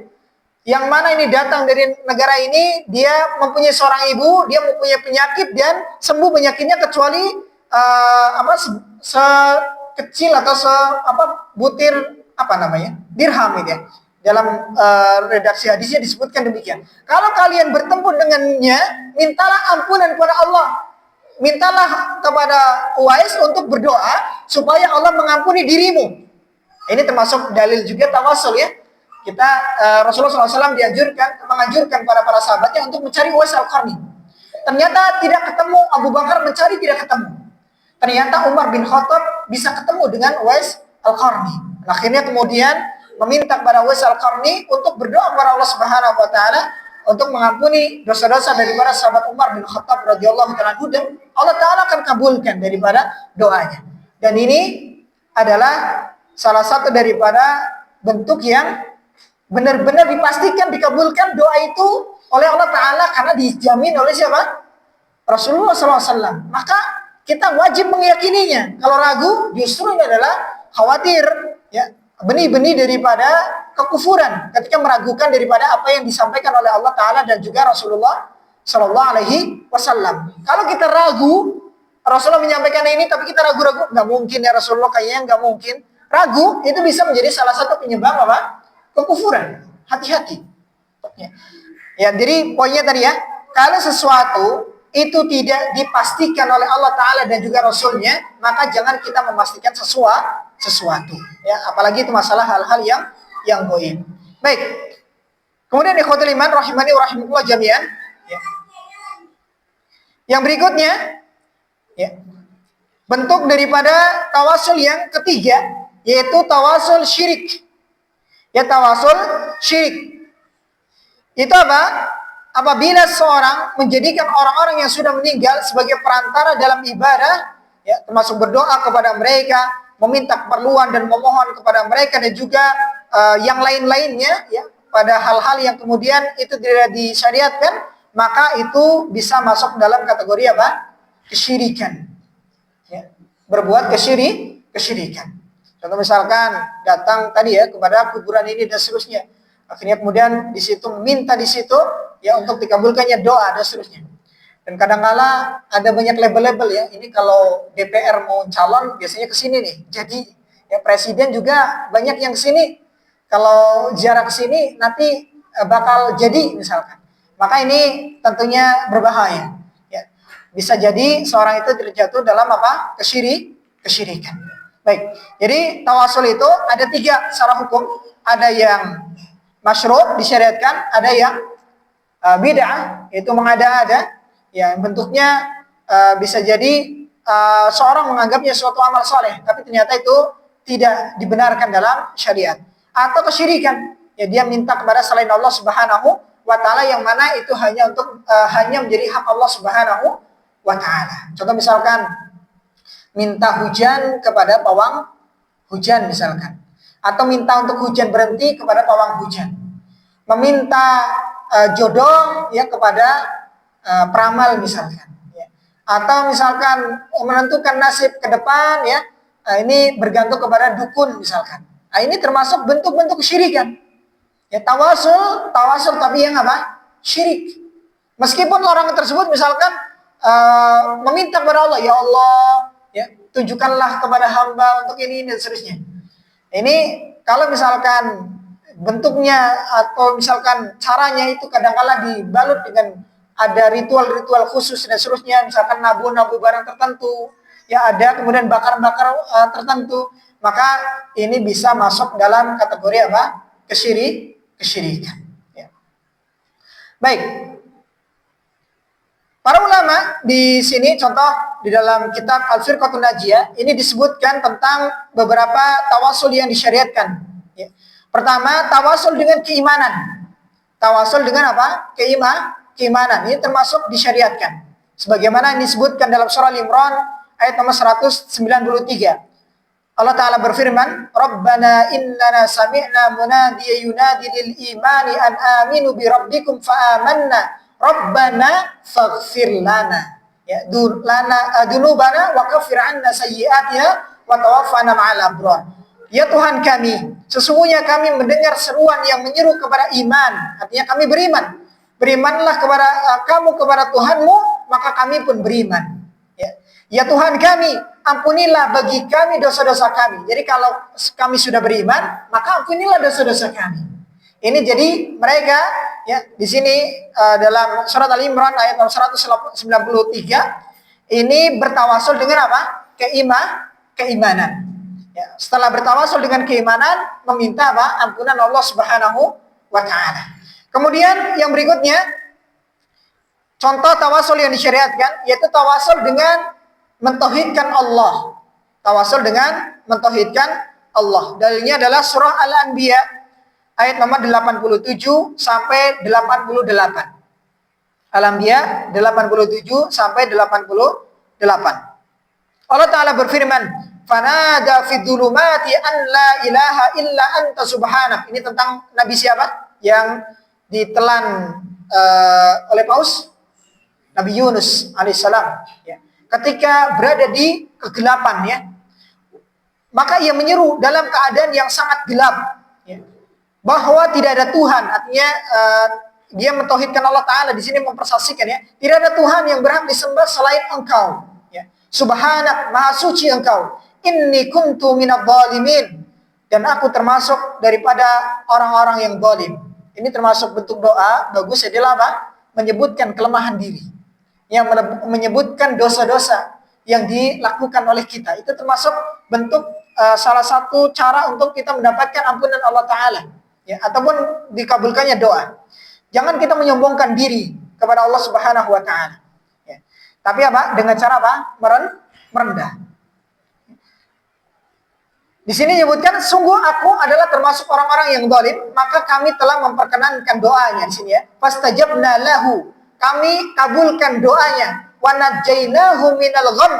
yang mana ini datang dari negara ini, dia mempunyai seorang ibu, dia mempunyai penyakit dan sembuh penyakitnya kecuali sekecil atau butir dirham ini ya. Dalam redaksi hadisnya disebutkan demikian. Kalau kalian bertemu dengannya, mintalah ampunan kepada Allah. Mintalah kepada Uwais untuk berdoa supaya Allah mengampuni dirimu. Ini termasuk dalil juga tawasul ya. Kita Rasulullah SAW menganjurkan para sahabatnya untuk mencari Uwais Al-Qarni. Ternyata tidak ketemu, Abu Bakar mencari tidak ketemu. Ternyata Umar bin Khattab bisa ketemu dengan Uwais Al-Qarni. Akhirnya kemudian meminta kepada Uwais Al-Qarni untuk berdoa kepada Allah Subhanahu wa Ta'ala untuk mengampuni dosa-dosa daripada sahabat Umar bin Khattab radhiyallahu ta'ala anhu, dan Allah Ta'ala akan kabulkan daripada doanya. Dan ini adalah salah satu daripada bentuk yang benar-benar dipastikan dikabulkan doa itu oleh Allah Ta'ala karena dijamin oleh siapa? Rasulullah SAW. Maka kita wajib meyakininya. Kalau ragu, justru ini adalah khawatir ya, benih-benih daripada kekufuran ketika meragukan daripada apa yang disampaikan oleh Allah Ta'ala dan juga Rasulullah Sallallahu Alaihi Wasallam. Kalau kita ragu, Rasulullah menyampaikan ini tapi kita ragu-ragu, nggak mungkin ya Rasulullah, kayaknya nggak mungkin. Ragu itu bisa menjadi salah satu penyebab apa? Kekufuran. Hati-hati. Ya, jadi poinnya tadi ya, kalau sesuatu itu tidak dipastikan oleh Allah Ta'ala dan juga Rasulnya, maka jangan kita memastikan sesuatu. Ya, apalagi itu masalah hal-hal yang gaib. Baik. Kemudian ikhwatul iman rahimani wa rahimakumullah jami'an. Ya. Yang berikutnya, ya, bentuk daripada tawasul yang ketiga, yaitu tawasul syirik. Ya, tawasul syirik. Itu apa? Apabila seorang menjadikan orang-orang yang sudah meninggal sebagai perantara dalam ibadah, ya, termasuk berdoa kepada mereka, meminta keperluan dan memohon kepada mereka dan juga yang lain-lainnya, ya, pada hal-hal yang kemudian itu tidak disyariatkan, maka itu bisa masuk dalam kategori apa? Kesyirikan. Ya, berbuat kesyirikan. Contoh misalkan datang tadi ya kepada kuburan ini dan seterusnya. Akhirnya kemudian di situ minta di situ ya untuk dikabulkannya doa dan seterusnya. Dan kadang-kala ada banyak label-label ya. Ini kalau DPR mau calon biasanya ke sini nih. Jadi ya presiden juga banyak yang ke sini. Kalau jarak ke sini nanti bakal jadi misalkan. Maka ini tentunya berbahaya. Ya. Bisa jadi seorang itu terjatuh dalam apa? Kesyirikan. Baik. Jadi tawasul itu ada 3 secara hukum. Ada yang masyru' disyariatkan, ada yang bid'ah, itu mengada-ada, ya bentuknya bisa jadi seorang menganggapnya suatu amal soleh, tapi ternyata itu tidak dibenarkan dalam syariat. Atau kesyirikan, ya dia minta kepada selain Allah Subhanahu wa Ta'ala, yang mana itu hanya untuk hanya menjadi hak Allah Subhanahu wa Ta'ala. Contoh misalkan minta hujan kepada pawang hujan misalkan, atau minta untuk hujan berhenti kepada pawang hujan, meminta jodoh ya kepada peramal misalkan, ya. Atau misalkan menentukan nasib ke depan ya, ini bergantung kepada dukun misalkan. Nah, ini termasuk bentuk-bentuk kesyirikan. Ya tawasul tapi yang apa? Syirik. Meskipun orang tersebut misalkan meminta kepada Allah, ya Allah, ya tunjukkanlah kepada hamba untuk ini dan seterusnya. Ini kalau misalkan bentuknya atau misalkan caranya itu kadang-kala dibalut dengan ada ritual-ritual khusus dan seterusnya, misalkan nabu-nabu barang tertentu, ya ada kemudian bakar-bakar tertentu, maka ini bisa masuk dalam kategori apa? Kesyirikan. Ya. Baik. Para ulama di sini contoh di dalam kitab Al-Firqatun Najiyah ini disebutkan tentang beberapa tawasul yang disyariatkan. Ya. Pertama, tawasul dengan keimanan. Tawasul dengan apa? Keimanan. Ini termasuk disyariatkan. Sebagaimana ini disebutkan dalam surah Al-Imran ayat nomor 193. Allah Ta'ala berfirman, Rabbana innana sami'na munadiya yunadi lil imani an aminu bi rabbikum fa'amanna. Rabbana faghfir lana. Ya, dunubana wa kafir anna sayyi'atina wa tawaffana ma'al abrar. Ya Tuhan kami, sesungguhnya kami mendengar seruan yang menyeru kepada iman. Artinya kami beriman. Berimanlah kepada kamu kepada Tuhanmu, maka kami pun beriman. Ya Tuhan kami, ampunilah bagi kami dosa-dosa kami. Jadi kalau kami sudah beriman, maka ampunilah dosa-dosa kami. Ini jadi mereka ya di sini dalam surat Al-Imran ayat 193 ini bertawasul dengan apa? Keimanan. Ya, setelah bertawasul dengan keimanan meminta apa? Ampunan Allah Subhanahu wa taala. Kemudian yang berikutnya contoh tawasul yang disyariatkan yaitu tawasul dengan mentauhidkan Allah. Tawasul dengan mentauhidkan Allah. Dalilnya adalah surah Al-Anbiya ayat nomor 87 sampai 88. Al-Anbiya 87 sampai 88. Allah Ta'ala berfirman, "Fanada fid dhulumati an la ilaha illa anta subhanak." Ini tentang Nabi siapa? Yang ditelan oleh paus? Nabi Yunus alaihissalam. Ya. Ketika berada di kegelapan, ya, maka ia menyeru dalam keadaan yang sangat gelap, ya, bahwa tidak ada Tuhan. Artinya dia mentauhidkan Allah Ta'ala di sini mempersaksikan, ya, tidak ada Tuhan yang berhak disembah selain Engkau. Ya. Subhanak, maha suci Engkau. Inni kuntu minadh dhalimin, dan aku termasuk daripada orang-orang yang zalim. Ini termasuk bentuk doa bagus adalah apa? Menyebutkan kelemahan diri, yang menyebutkan dosa-dosa yang dilakukan oleh kita. Itu termasuk bentuk salah satu cara untuk kita mendapatkan ampunan Allah Ta'ala, ya, ataupun dikabulkannya doa. Jangan kita menyombongkan diri kepada Allah Subhanahu wa Ta'ala, ya. Tapi apa? Dengan cara apa? Merendah. Di sini menyebutkan, sungguh aku adalah termasuk orang-orang yang zalim, maka kami telah memperkenankan doanya di sini, ya. Fastajabna lahu, kami kabulkan doanya. Wa najjainahu minal gham,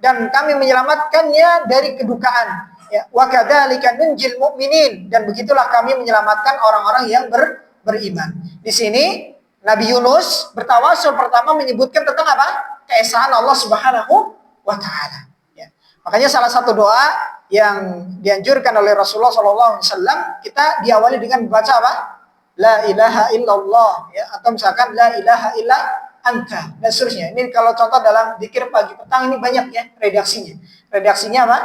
dan kami menyelamatkannya dari kedukaan. Ya, wa kadzalika nunjil mu'minin, dan begitulah kami menyelamatkan orang-orang yang beriman. Di sini Nabi Yunus bertawasul pertama menyebutkan tentang apa? Keesaan Allah Subhanahu wa Ta'ala. Ya. Makanya salah satu doa yang dianjurkan oleh Rasulullah SAW, kita diawali dengan membaca apa? La ilaha illallah, ya, atau misalkan la ilaha illa anta dan seterusnya. Ini kalau contoh dalam zikir pagi petang ini banyak, ya, redaksinya. Redaksinya apa?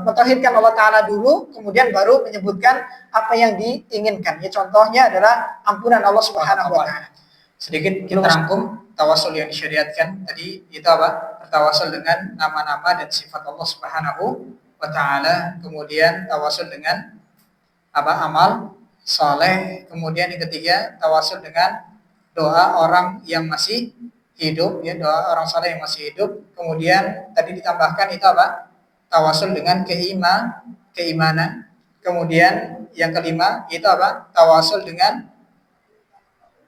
Mentauhidkan Allah Ta'ala dulu, kemudian baru menyebutkan apa yang diinginkan. Ya, contohnya adalah ampunan Allah Subhanahu wa Ta'ala. Sedikit kita rangkum tawasul yang disyariatkan tadi itu apa? Bertawasul dengan nama-nama dan sifat Allah Subhanahu wa Ta'ala, kemudian tawasul dengan apa? Amal saleh, kemudian yang ketiga tawasul dengan doa orang yang masih hidup, ya, doa orang saleh yang masih hidup. Kemudian tadi ditambahkan itu apa? Tawasul dengan keimanan. Kemudian yang kelima itu apa? Tawasul dengan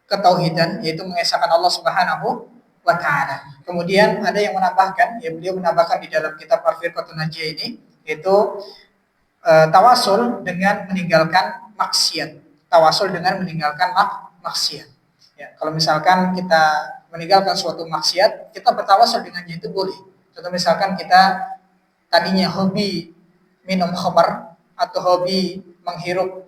ketauhidan, yaitu mengesahkan Allah Subhanahu wa Ta'ala. Kemudian ada yang menambahkan, ya, beliau menambahkan di dalam kitab Al-Firqatun Najiyah ini, yaitu tawasul dengan meninggalkan maksiat. Tawasul dengan meninggalkan maksiat. Ya, kalau misalkan kita meninggalkan suatu maksiat, kita bertawasul dengannya itu boleh. Contoh misalkan kita tadinya hobi minum khamar, atau hobi menghirup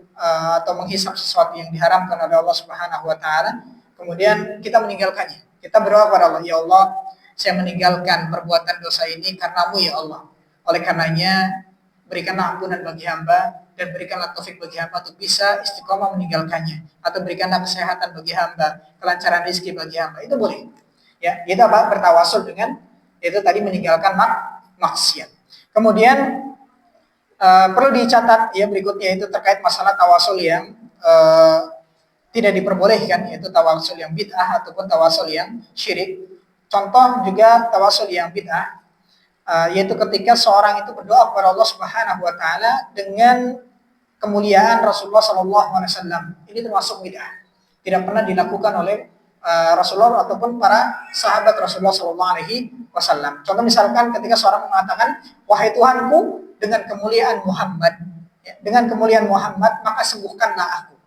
atau menghisap sesuatu yang diharamkan oleh Allah Subhanahu wa taala, kemudian kita meninggalkannya. Kita berdoa kepada Allah, ya Allah, saya meninggalkan perbuatan dosa ini karena-Mu ya Allah. Oleh karenanya, berikanlah ampunan bagi hamba dan berikanlah taufik bagi hamba untuk bisa istiqomah meninggalkannya, atau berikanlah kesehatan bagi hamba, kelancaran rezeki bagi hamba. Itu boleh. Ya, kita bertawasul dengan itu tadi meninggalkan maksiat. Kemudian perlu dicatat ya berikutnya itu terkait masalah tawasul yang tidak diperbolehkan, yaitu tawasul yang bid'ah ataupun tawasul yang syirik. Contoh juga tawasul yang bid'ah, yaitu ketika seorang itu berdoa kepada Allah Subhanahu wa taala dengan kemuliaan Rasulullah SAW. Ini termasuk bid'ah. Tidak pernah dilakukan oleh Rasulullah ataupun para sahabat Rasulullah SAW. Contoh misalkan ketika seorang mengatakan, wahai Tuhanku, dengan kemuliaan Muhammad, ya, dengan kemuliaan Muhammad maka sembuhkanlah aku.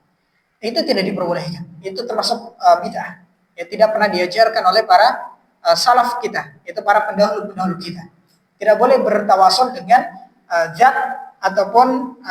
Itu tidak diperbolehkan. Itu termasuk bid'ah. Ya, tidak pernah diajarkan oleh para salaf kita, itu para pendahulu-pendahulu kita. Tidak boleh bertawasul dengan zat ataupun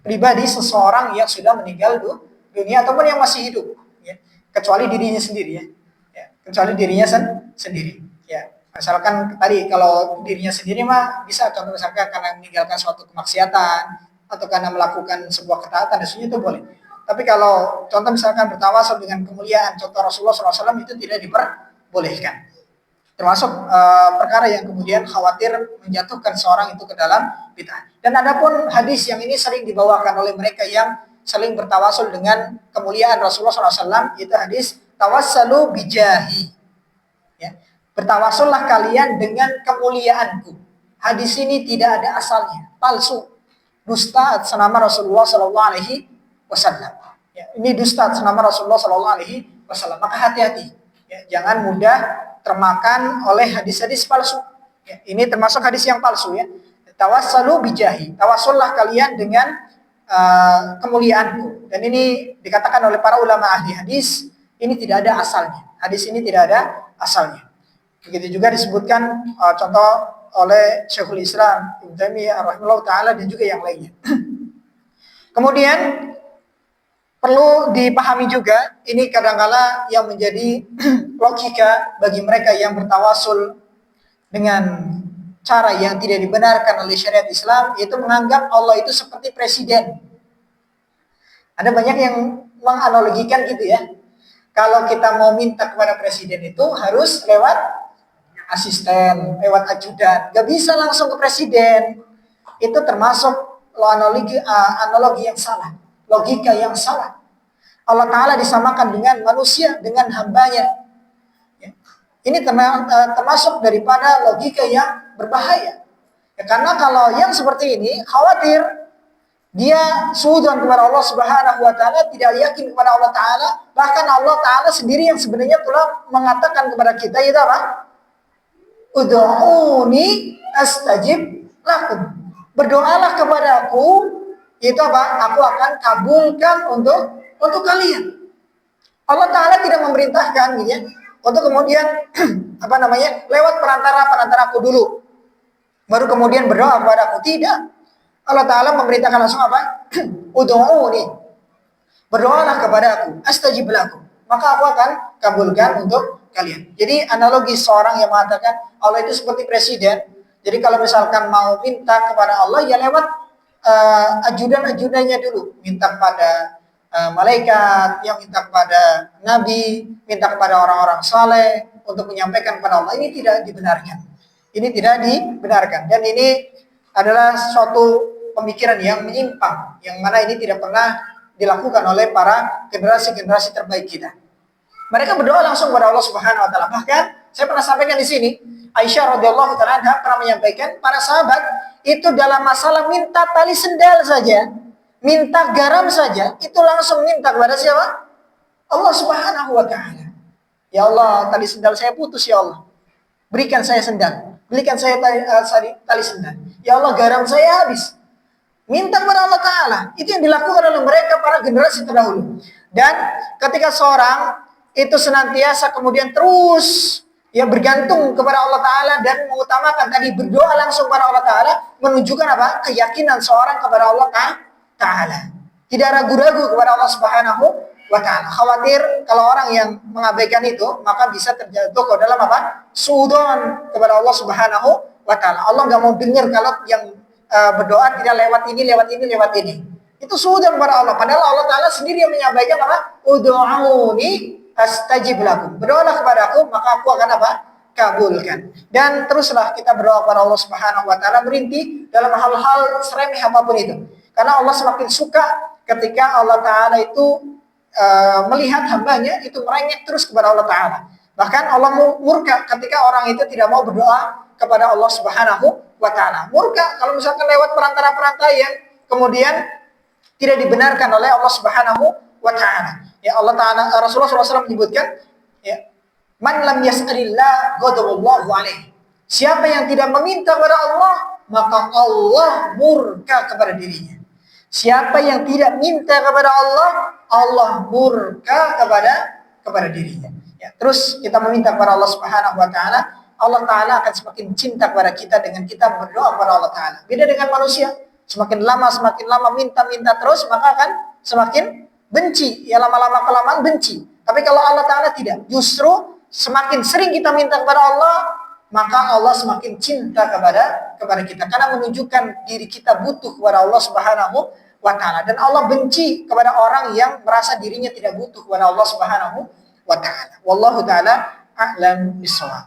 pribadi seseorang yang sudah meninggal dunia ataupun yang masih hidup, ya, kecuali dirinya sendiri, ya, kecuali dirinya sendiri. Ya, misalkan tadi kalau dirinya sendiri mah bisa, contoh misalkan karena meninggalkan suatu kemaksiatan atau karena melakukan sebuah ketaatan, itu boleh. Tapi kalau contoh misalkan bertawasul dengan kemuliaan contoh Rasulullah SAW, itu tidak diperbolehkan. Termasuk perkara yang kemudian khawatir menjatuhkan seorang itu ke dalam bid'ah. Dan adapun hadis yang ini sering dibawakan oleh mereka yang saling bertawasul dengan kemuliaan Rasulullah SAW, itu hadis tawassalu bijahi. Ya. Bertawasullah kalian dengan kemuliaanku. Hadis ini tidak ada asalnya, palsu, dusta atas nama Rasulullah SAW. Ya, ini dusta atas nama Rasulullah SAW. Maka hati-hati, ya, jangan mudah termakan oleh hadis-hadis palsu. Ya, ini termasuk hadis yang palsu, ya. Tawassalu bijahi. Tawassullah kalian dengan kemuliaanku. Dan ini dikatakan oleh para ulama ahli hadis, ini tidak ada asalnya. Hadis ini tidak ada asalnya. Begitu juga disebutkan contoh oleh Syekhul Islam Ibnu Taimiyah rahimahullah taala dan juga yang lainnya. Kemudian perlu dipahami juga, ini kadang-kala yang menjadi logika bagi mereka yang bertawasul dengan cara yang tidak dibenarkan oleh syariat Islam, yaitu menganggap Allah itu seperti presiden. Ada banyak yang menganalogikan gitu, ya. Kalau kita mau minta kepada presiden itu harus lewat asisten, lewat ajudan. Gak bisa langsung ke presiden. Itu termasuk analogi yang salah, logika yang salah. Allah Ta'ala disamakan dengan manusia, dengan hambanya. Ya. Ini termasuk daripada logika yang berbahaya. Ya, karena kalau yang seperti ini, khawatir dia suudzon kepada Allah Subhanahu wa taala, tidak yakin kepada Allah Ta'ala. Bahkan Allah Ta'ala sendiri yang sebenarnya telah mengatakan kepada kita, itu apa? Ud'uuni astajib lakum. Berdoalah kepadaku, itu apa? Aku akan kabulkan untuk kalian. Allah Ta'ala tidak memerintahkan, gitu, ya, untuk kemudian lewat perantara aku dulu, baru kemudian berdoa kepada aku. Tidak. Allah Ta'ala memerintahkan langsung apa? Ud'uuni. Berdoalah kepada aku, astajib lakum. Maka aku akan kabulkan untuk kalian. Jadi analogi seorang yang mengatakan Allah itu seperti presiden. Jadi kalau misalkan mau minta kepada Allah, ya lewat ajudan-ajudannya dulu. Minta kepada malaikat, yang minta kepada nabi, minta kepada orang-orang saleh untuk menyampaikan kepada Allah. Ini tidak dibenarkan. Ini tidak dibenarkan. Dan ini adalah suatu pemikiran yang menyimpang, yang mana ini tidak pernah dilakukan oleh para generasi-generasi terbaik kita. Mereka berdoa langsung kepada Allah Subhanahu wa taala. Bahkan saya pernah sampaikan di sini, Aisyah radhiyallahu taala pernah menyampaikan para sahabat itu dalam masalah minta tali sendal saja, minta garam saja, itu langsung minta kepada siapa? Allah Subhanahu wa taala. Ya Allah, tali sendal saya putus, ya Allah. Berikan saya sendal. Berikan saya tali sendal. Ya Allah, garam saya habis. Minta kepada Allah Ta'ala. Itu yang dilakukan oleh mereka para generasi terdahulu. Dan ketika seorang itu senantiasa kemudian terus ya bergantung kepada Allah Ta'ala dan mengutamakan tadi berdoa langsung kepada Allah Ta'ala, menunjukkan apa? Keyakinan seorang kepada Allah Ta'ala. Tidak ragu-ragu kepada Allah Subhanahu wa Ta'ala. Khawatir kalau orang yang mengabaikan itu, maka bisa terjatuh ke dalam apa? Suudon kepada Allah Subhanahu wa Ta'ala. Allah nggak mau dengar kalau yang berdoa tidak lewat ini, lewat ini, lewat ini. Itu suudon kepada Allah. Padahal Allah Ta'ala sendiri yang menyampaikan apa? Udu'uni astajib lakum. Berdoalah kepadaku, maka aku akan apa? Kabulkan. Dan teruslah kita berdoa kepada Allah Subhanahu wa Ta'ala, merintih dalam hal-hal seremeh apapun itu. Karena Allah semakin suka ketika Allah Ta'ala itu melihat hambanya itu merengek terus kepada Allah Ta'ala. Bahkan Allah murka ketika orang itu tidak mau berdoa kepada Allah Subhanahu wa Ta'ala. Murka kalau misalkan lewat perantara-perantara yang kemudian tidak dibenarkan oleh Allah Subhanahu wa Ta'ala. Ya Allah Ta'ala, Rasulullah SAW menyebutkan, ya, man lam yas'alillah ghadaballahu alaih. Siapa yang tidak meminta kepada Allah, maka Allah murka kepada dirinya. Siapa yang tidak minta kepada Allah, Allah murka kepada dirinya. Ya, terus kita meminta kepada Allah Subhanahu wa Ta'ala, Allah Ta'ala akan semakin cinta kepada kita dengan kita berdoa kepada Allah Ta'ala. Beda dengan manusia, semakin lama minta terus, maka akan semakin benci, ya lama-lama kelamaan benci. Tapi kalau Allah Ta'ala tidak, justru semakin sering kita minta kepada Allah, maka Allah semakin cinta kepada kita. Karena menunjukkan diri kita butuh kepada Allah Subhanahu wa Ta'ala. Dan Allah benci kepada orang yang merasa dirinya tidak butuh kepada Allah Subhanahu wa Ta'ala. Wallahu ta'ala a'lam bishawab.